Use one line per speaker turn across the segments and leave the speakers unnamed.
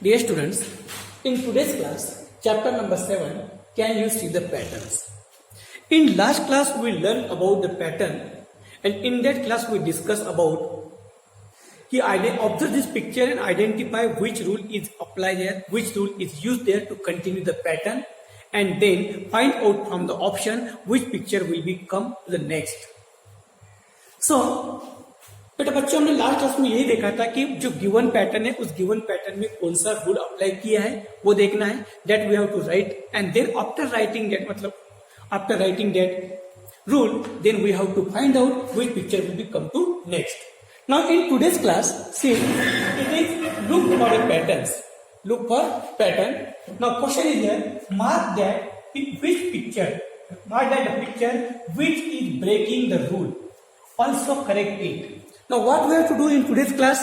Dear students, in today's class, chapter number 7, can you see the patterns? In last class, we learned about the pattern, and in that class, we discussed about observe this picture and identify which rule is applied here, which rule is used there to continue the pattern, and then find out from the option which picture will become the next. So, बेटा बच्चों हमने last class में यही देखा था कि जो given pattern है उस गिवन पैटर्न में कौन सा रूल अप्लाई किया है वो देखना है. That we have to write and then after writing that मतलब after writing that rule then we have to find out which picture will be come to next. Now in today's class see it is look for a patterns. Look for pattern. Now question is here mark that which picture mark that the picture which is breaking the rule also correct it. Now what we have to do in today's class?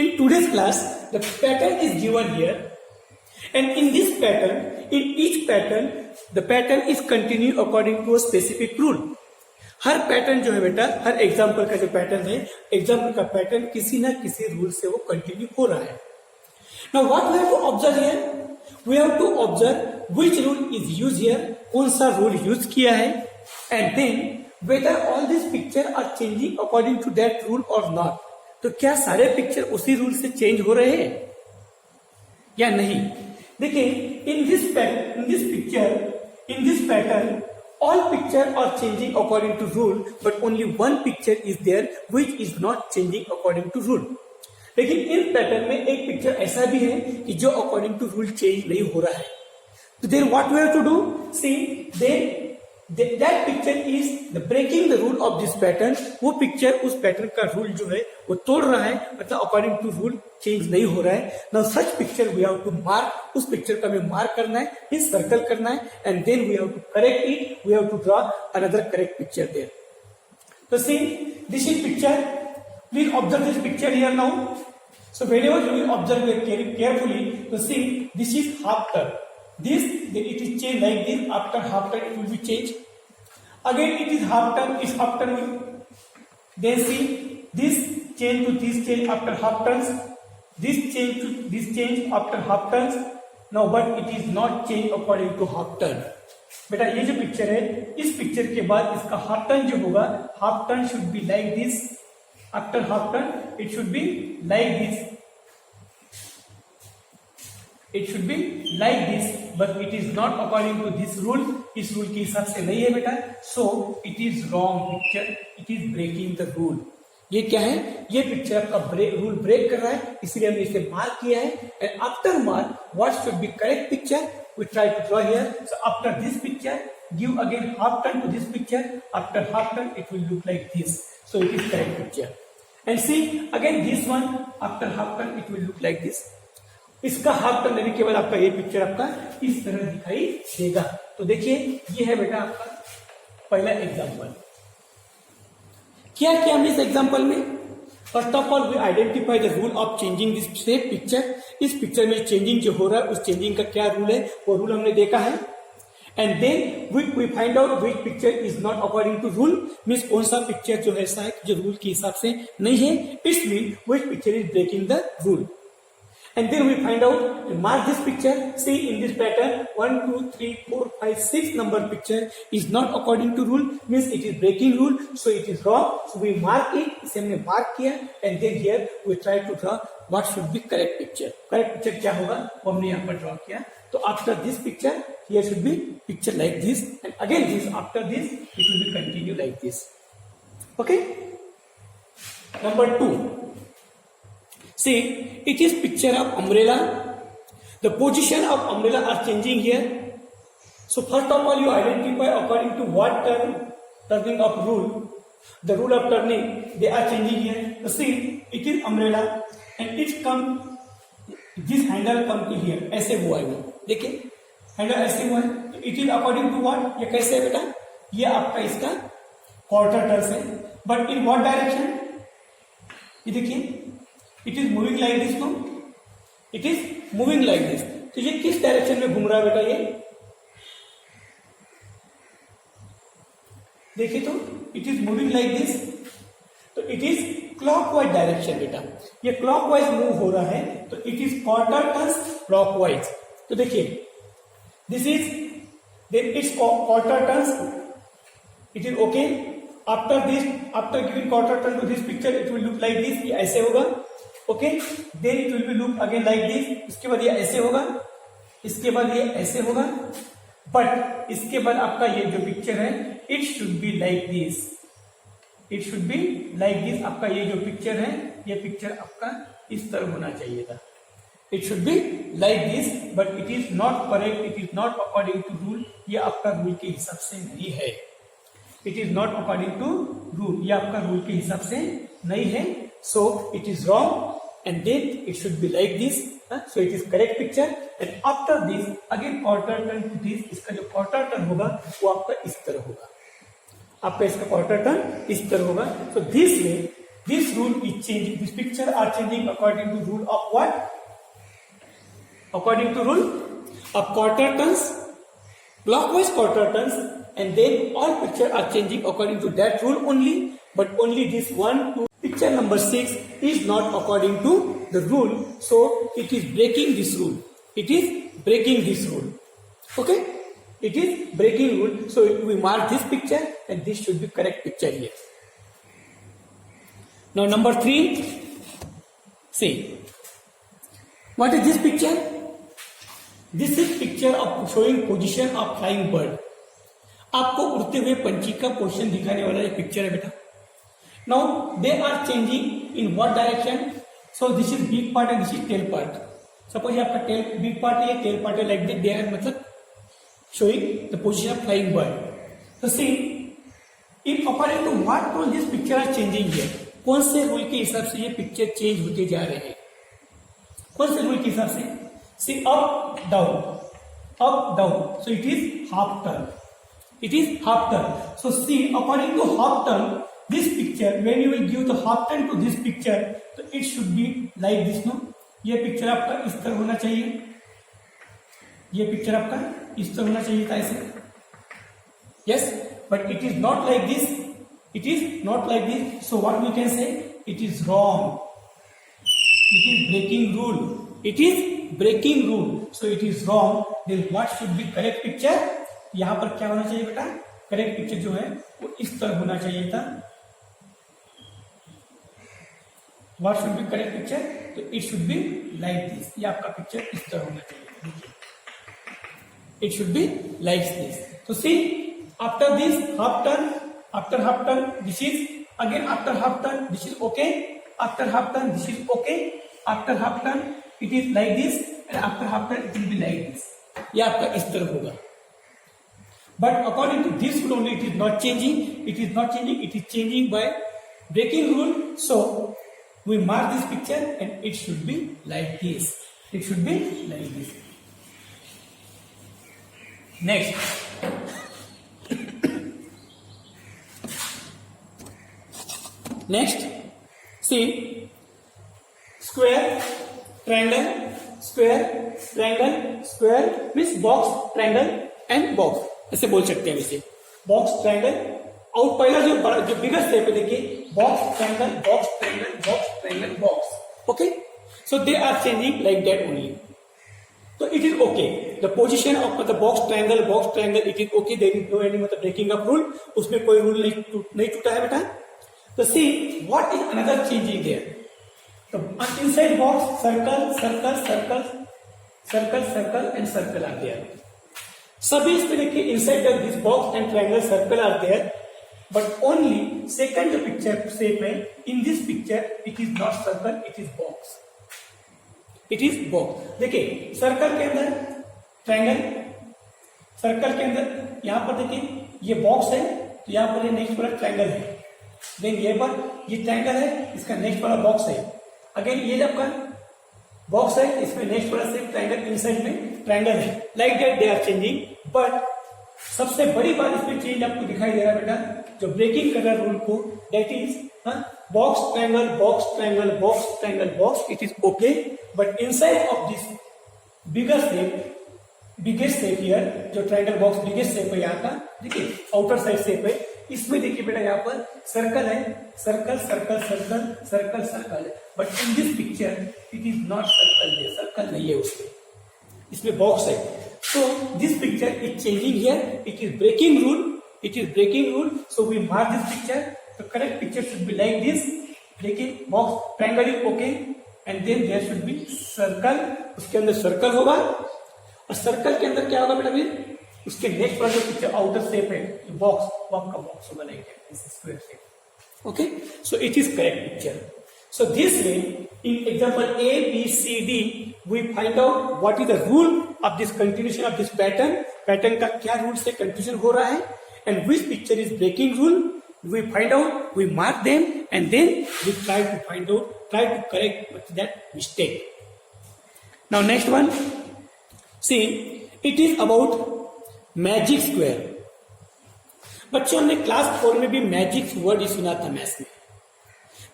In today's class, the pattern is given here, and in this pattern, in each pattern, the pattern is continued according to a specific rule. Her pattern जो है बेटा, हर example का जो pattern है, example का pattern किसी ना किसी रूल से वो कंटिन्यू हो रहा है. Now what we have to observe here? We have to observe which rule is used here, कौन सा रूल यूज किया है, and then whether all these picture are changing according to that rule or not. तो क्या सारे picture उसी rule से change हो रहे हैं या नहीं? देखिए in this pattern all picture are changing according to rule but only one picture is there which is not changing according to rule. लेकिन इस पैटर्न में एक पिक्चर ऐसा भी है कि जो अकॉर्डिंग टू रूल चेंज नहीं हो रहा है. तो then what we have to do? See then that picture is the breaking the rule of this pattern. वो पिक्चर उस पैटर्न का रूल जो है वो तोड़ रहा है, मतलब अकॉर्डिंग टू रूल चेंज नहीं हो रहा है. Now such picture we have to mark. उस पिक्चर का हमें मार्क करना है, इस सर्कल करना है, and then we have to correct it. We have to draw another correct picture there. तो see this is picture. Please observe this picture here now. So whenever you will observe carefully, तो see this is half turn. This then it is changed like this. After half turn it will be changed. Again it is half turn. Is half turn will then see this change to this change after half turns. This change to this change after half turns. Now but it is not changed according to half turn. बेटा ये जो picture है इस picture के बाद इसका half turn जो होगा half turn should be like this. After half turn it should be like this. It should be like this, but it is not according to this rule. इस rule के हिसाब से नहीं है बेटा. So it is wrong picture. It is breaking the rule. ये क्या है? ये पिक्चर आपका रूल ब्रेक कर रहा है, इसलिए हमने इसे मार्क किया है. And after mark, what should be correct picture? We try to draw here. So after this picture, give again half turn to this picture. After half turn, it will look like this. So it is correct picture. And see again this one. After half turn, it will look like this. इसका half turn लेने के बाद आपका ये picture आपका इस तरह दिखाई देगा. तो देखिए ये है बेटा आपका पहला एग्जांपल. क्या किया हमने इस एग्जांपल में? First of all we identify the rule of changing this same picture. इस पिक्चर में चेंजिंग जो हो रहा है उस चेंजिंग का क्या रूल है वो रूल हमने देखा है. And then we find out which picture is not according to rule. Means कौन सा पिक्चर जो ऐसा है जो रूल के हिसाब से नहीं है. It's mean which picture is breaking the rule. And then we find out, we mark this picture. See in this pattern 1, 2, 3, 4, 5, 6 number picture is not according to rule, means it is breaking rule, so it is wrong. So we mark it. इसे हमने mark किया, and then here we try to draw what should be correct picture. Correct picture क्या होगा वो हमने यहाँ पर draw किया. तो after this picture here should be picture like this, and again this after this it will be continue like this. Okay. Number 2. See, it is picture of umbrella. The position of umbrella are changing here. So first of all, you identify according to what turning of rule. The rule of turning they are changing here. So see, it is umbrella, and it come. This handle come to here. ऐसे हुआ है वो. देखिए, handle ऐसे हुआ है. It is according to what? ये कैसे है बेटा? ये आपका इसका quarter turns है. But in what direction? ये देखिए. It is moving like this, no? It is moving like this. तो ये किस डायरेक्शन में घूम रहा है बेटा? ये देखिए तो it is moving like this. तो it is क्लॉकवाइज डायरेक्शन बेटा, ये क्लॉकवाइज मूव हो रहा है तो it is quarter turns clockwise. तो देखिए this is then it's quarter turns, it is okay. After this, after giving quarter turn to this picture it will look like this, ये ऐसे होगा okay. Then it will be look again like this, इसके बाद ये ऐसे होगा, इसके बाद ये ऐसे होगा, बट इसके बाद आपका ये जो पिक्चर है it should be like this, it should be like this. आपका ये जो पिक्चर है ये पिक्चर आपका इस तरह होना चाहिए था, it should be like this, but it is not correct, it is not according to rule. ये आपका रूल के हिसाब से नहीं है, it is not according to rule, ये आपका रूल के हिसाब से नहीं है, so it is wrong and then it should be like this. So it is correct picture and after this again quarter turn to this, इसका जो quarter turn होगा वो आपका इस तरह होगा, आपका इसका क्वार्टर टर्न इस तरह होगा। So this way this rule is changing, this picture are changing according to rule of what, according to rule of quarter turns, clockwise quarter turns, and then all picture are changing according to that rule only, but only this one to picture number 6 is not according to the rule, so it is breaking this rule, it is breaking this rule, okay, it is breaking rule. So we mark this picture and this should be correct picture here. Now number 3, see what is this picture? This is picture of showing position of flying bird. आपको उड़ते हुए पंछी का position दिखाने वाला एक picture है बेटा। Now they are changing in what direction, so this is big part and this is tail part. Suppose आपका टेल बिग पार्ट है, टेल पार्ट है, लाइक दिस दे आर मतलब showing the position of flying bird. So see, if according to what rule this picture are changing here, कौन से rule के हिसाब से ये पिक्चर चेंज होते जा रहे हैं, कौन से रूल के हिसाब से? See, up down, so it is half turn, it is half turn. So see, according to half turn, this picture, when you will give the half turn to this picture, so it should be like this, no? ये picture आपका इस तरह होना चाहिए, ये picture आपका इस तरह होना चाहिए था ऐसे, yes, but it is not like this, it is not like this. So what we can say, it is wrong, it is breaking rule, it is breaking rule, so it is wrong. Then what should be correct picture? यहां पर क्या होना चाहिए बेटा? Correct picture जो है वो इस तरह होना चाहिए था। What should be correct picture? तो it should be like this, ये आपका पिक्चर इस तरह होना चाहिए, it should be like this. So see, after this half turn, after half turn this is again, after half turn this is okay, after half turn this is okay, after half turn it is like this, and after half turn it will be like this. ये आपका इस तरह होगा, but according to this rule only it is not changing, it is not changing, it is changing by breaking rule. So we mark this picture and it should be like this, it should be like this. Next, see, square, triangle, square, triangle, square means box, triangle and box, ऐसे बोल सकते हैं इसे, box triangle. और पहला जो बिगर shape है देखिए, box triangle, box triangle, box triangle, box, okay. So they are changing like that only, तो it is okay. The position of the box triangle it is okay, there is no any मतलब breaking of rule, उसमें कोई rule नहीं टूटा है बेटा। तो see what is another changing there, तो inside box circle circle circle circle circle and circle are there, सभी इसमें देखिए inside this box and triangle circle are there, but only second जो पिक्चर शेप है, in this picture it is not circle, it is box, it is box. देखिए circle के अंदर triangle, circle के अंदर यहां पर देखिए ये बॉक्स है, तो यहां पर ये नेक्स्ट वाला ट्रायंगल है, देन ये पर ये ट्रायंगल है, इसका नेक्स्ट वाला बॉक्स है, अगेन ये जब का बॉक्स है, इसमें नेक्स्ट वाला से ट्रायंगल इनसाइड में ट्रायंगल है, like that they are changing. बट सबसे बड़ी बात इसमें चेंज आपको दिखाई दे रहा है बेटा, जो ब्रेकिंग कर रहा है रूल को, that is box triangle, box triangle, box triangle, box, it is okay, but inside of this bigger shape, biggest shape here, जो ट्रायंगल बॉक्स बिगेस्ट शेप है यहाँ का, देखिए आउटर साइड शेप है, इसमें देखिए बेटा यहाँ पर सर्कल है, circle circle circle circle circle, but in this picture it is not circle, circle नहीं है उसमें, इसमें बॉक्स है. So this picture is changing here. It is breaking rule. It is breaking rule. So we mark this picture. The correct picture should be like this. देखिए box triangle is okay, and then there should be circle. उसके अंदर circle होगा, और circle के अंदर क्या होगा बेटा फिर? उसके नेक्स्ट वाला जो पिक्चर आउटर शेप है, बॉक्स का बॉक्स होगा like this square shape. Okay, so it is correct picture. So this way, in example A, B, C, D, we find out what is the rule of this continuation of this pattern. Pattern का क्या rule से confusion हो रहा है, and which picture is breaking rule. We find out, we mark them, and then we try to find out, try to correct that mistake. Now next one, see, it is about magic square. बच्चों ने class 4 में भी magic word ही सुना था maths में.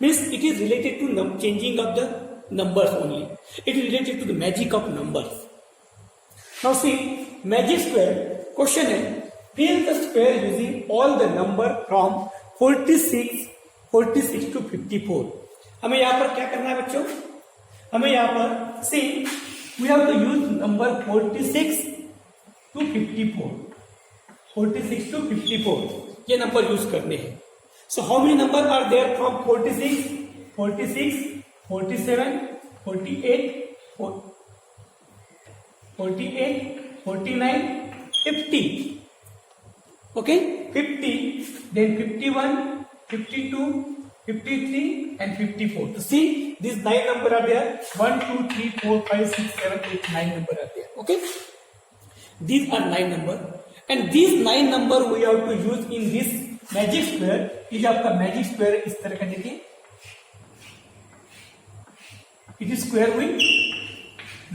Means it is related to changing of the numbers only. It is related to the magic of numbers. Now see, magic square question है, fill the square using all the number from 46 to 54. हमें यहाँ पर क्या करना है बच्चों? हमें यहाँ पर see, we have to use number 46 to 54. 46 to 54 ये नंबर यूज करने हैं. So how many number are there from 46, 47, 48, 49, 50. Okay, 50, then 51, 52, 53, and 54. So see, these 9 number are there. 1, 2, 3, 4, 5, 6, 7, 8, 9 number are there. Okay, these are 9 number, and these 9 number we have to use in this magic square. ये जो आपका magic square इस तरह का देखिए, it is square with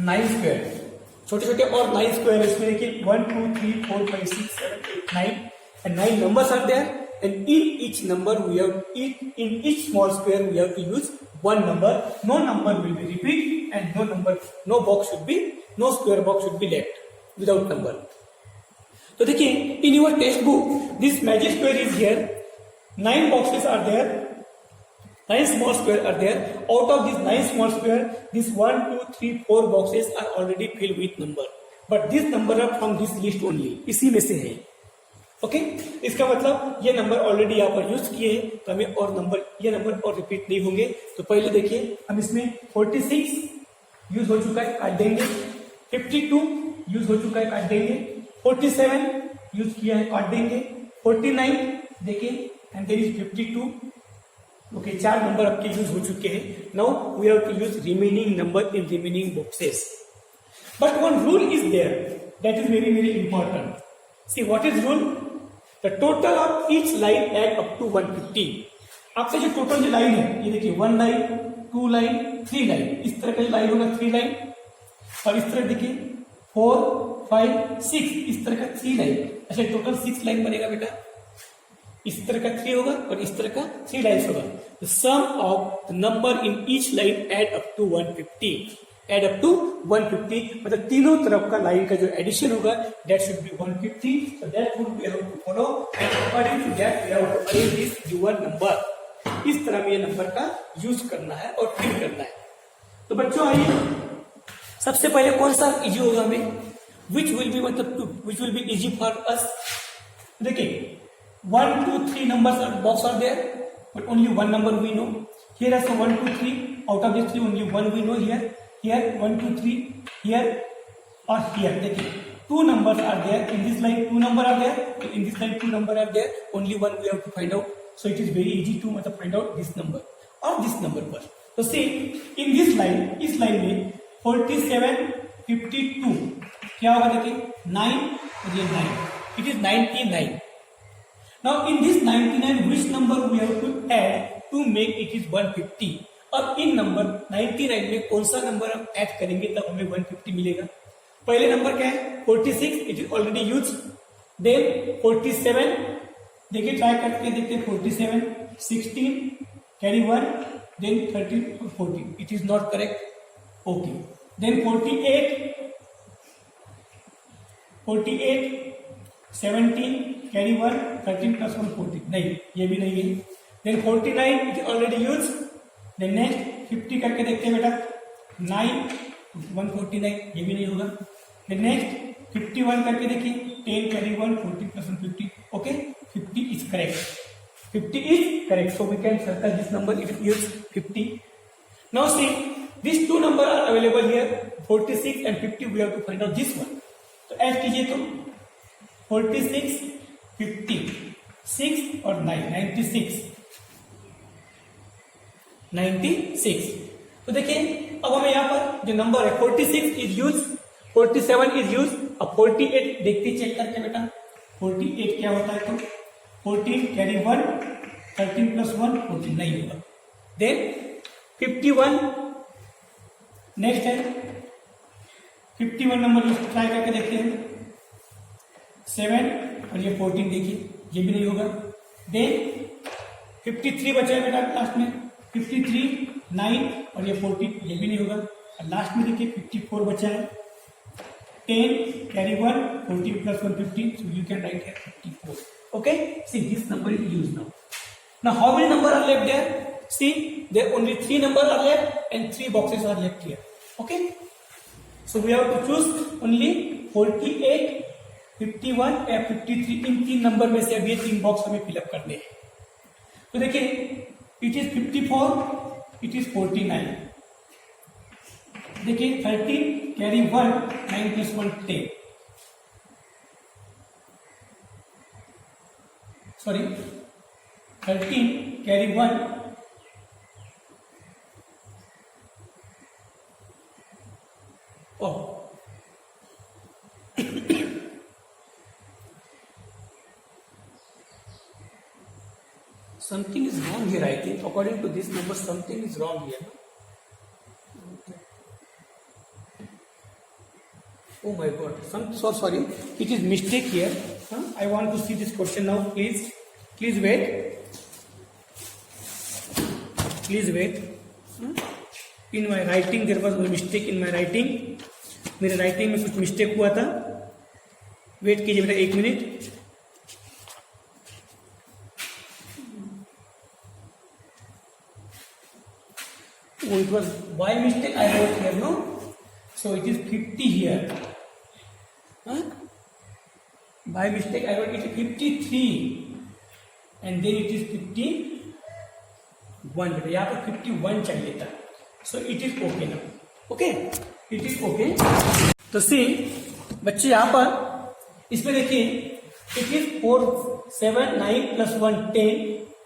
9 square, छोटे छोटे और 9 स्क्वायर इसमें देखिए 1, 2, 3, 4, 5, 6, 7, 8, 9, and 9 numbers are there, and in each number we have in each small square we have to use one number. No number will be repeat, and no box should be, no square box should be left without number. तो देखिए in your text book this magic square is here, 9 boxes are there, 9 small square are there. Out of these 9 small square, this 1, 2, 3, 4 boxes are already filled with number, but this number are from this list only, इसी में से है. Okay, इसका मतलब ये number already यहाँ पर use किए हैं, तो हमें और नंबर, ये नंबर और रिपीट नहीं होंगे. तो पहले देखिए हम इसमें 46 यूज हो चुका है, काट देंगे. 52 यूज हो चुका है, काट देंगे. 47 यूज किया है, काट देंगे. 49 देखिए, and there is 52. Okay, 4 number आपके यूज हो चुके हैं. Now we have to use remaining number in remaining boxes. But one rule is there that is very very important. See what is rule? The total of each line add up to 150. आपका जो total जो line है, ये देखिए 1 line, 2 line, 3 line, इस तरह का line होगा 3 लाइन, और इस तरह देखिए 4, 5, 6, इस तरह का 3 लाइन. अच्छा, टोटल 6 लाइन बनेगा बेटा. इस तरह का 3 होगा और इस तरह का 3 लाइन होगा. The sum of the number in each line add up to 150. Add up to 150 मतलब तीनों तरफ का लाइन का जो एडिशन होगा that should be 150. So that would we have to follow, and according to that we have to arrange this given number. इस तरह में ये नंबर का यूज करना है और फिल करना है. तो बच्चों आइए, सबसे पहले कौन सा इजी होगा हमें, विच विल बी मतलब which will be easy for us. देखिए 1, 2, 3 numbers box are there, but only one number we know. Here also 1, 2, 3. Out of these 3, only one we know here. Here 1, 2, 3. Here or here. देखिए 2 numbers are there in this line. 2 number are there. In this line 2 number are there. Only one we have to find out. So it is very easy to मतलब find out this number or this number first. So see in this line, इस line में 47, 52 क्या होगा देखिए 9 और ये 9. It is 99. Now in this 99 which number we have to add to make it is 150. अब इन number 99 में कौन सा नंबर हम ऐड करेंगे तब हमें 150 मिलेगा. पहले नंबर क्या है 46, it is already use. Then 47 देखिए, ट्राई करके देखते 47, 16 carry 1, then 13, 14. It is not correct. Okay, then 48, 17 carry 1, 13 plus 1 14, नहीं ये भी नहीं है। Then 49 it already use. Then next 50 करके देखते हैं बेटा, 9 149, ये भी नहीं होगा। देन नेक्स्ट 51 करके देखिए, 10 carry 1, 14 plus 1 15, okay 50 is correct, 50 is correct, so we can circle this number if it yields 50. Now see, these two numbers are available here, 46 and 50. We have to find out this one. तो add कीजिए, तो 46, 50, 6 और 9, 96, 96। तो देखिए अब हमें यहाँ पर जो नंबर है 46 इज यूज, 47 इज यूज। अब 48 देखते चेक करके बेटा, 48 क्या होता है, तो 14 कैरी 1, 13 plus 1 14, नहीं होगा। देन 51 नेक्स्ट है, 51 नंबर ट्राई करके देखते हैं, 7 और ये 14 देखिए, ये भी नहीं होगा। देन 53 बचा है बेटा लास्ट में, 53, 9 और ये 14, ये भी नहीं होगा। और लास्ट में देखिए 54 बचा है, 10 carry 1, 14 plus 1 15, so you can write here 54. Okay, see this number is used now. Now how many numbers are left there? See, there only 3 numbers are left and 3 boxes are left here. Okay, so we have to choose only 48, 51 and 53। In 3 number में से अब ये 3 box हमें fill up करने हैं। तो देखिए it is 54, it is 49, देखिए 13 carry 1, 9 plus 1 10, sorry 13 carry 1, something is wrong here, I think. According to this number, something is wrong here. Oh my God! So sorry. It is mistake here. I want to see this question now. Please wait. Please wait. In my writing, there was a mistake in my writing. मेरे writing में कुछ mistake हुआ था। Wait कीजिए बेटा 1 minute. Oh, it was by mistake I wrote here, no? So it is 50 here. By mistake I wrote it is 53 and then it is 51. बेटा यहाँ पर 51 चाहिए था। So it is okay now. Okay? It is okay. तो सी बच्चे यहाँ पर इसमें देखिए it is 4, 7, 9 plus 1 10,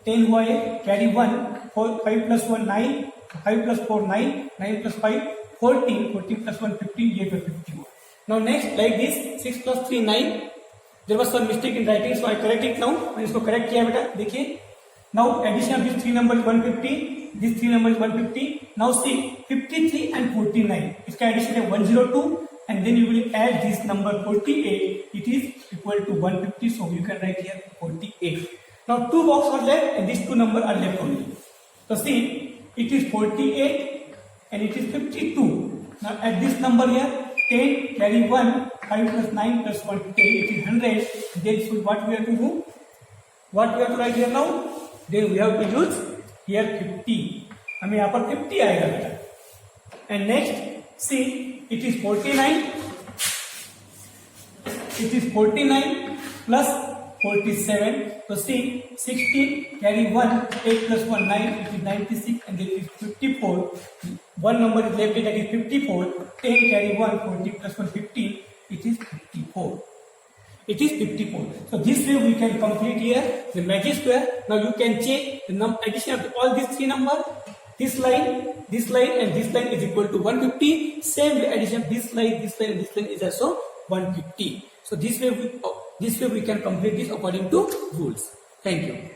10 हुआ है, carry 1, 5 plus 1 9, 5 plus 4 9, 9 plus 5 14, 14 plus 1 15, ये 50 हुआ। Now next like this 6 plus 3 9, there was some mistake in writing, so I correct it now। मैंने इसको करेक्ट किया बेटा, देखिए now addition of these 3 numbers 150, these 3 numbers 150। now see 53 and 49, इसका addition है 102 and then you will add this number 48, it is equal to 150, so you can write here 48। now 2 boxes are left and these 2 numbers are left only। so see it is 48 and it is 52। now add this number here, 10 carry 1, 5 plus 9 plus 1 10, it is 100। then so what we have to do, what we have to write here now, then we have to use here 50, हमें यहाँ पर 50 आएगा बेटा। and next see it is 49, it is 49 plus 47, so see 16 carry 1, 8 plus 1 9, it is 96 and then it is 54, one number is left, that is 54, 10 carry 1, 40 plus 1 15, it is 54, it is 54। so this way we can complete here the magic square। now you can check the addition of all these 3 numbers, this line and this line is equal to 150, same addition of this line and this line is also 150। so this way we can complete this according to rules। thank you।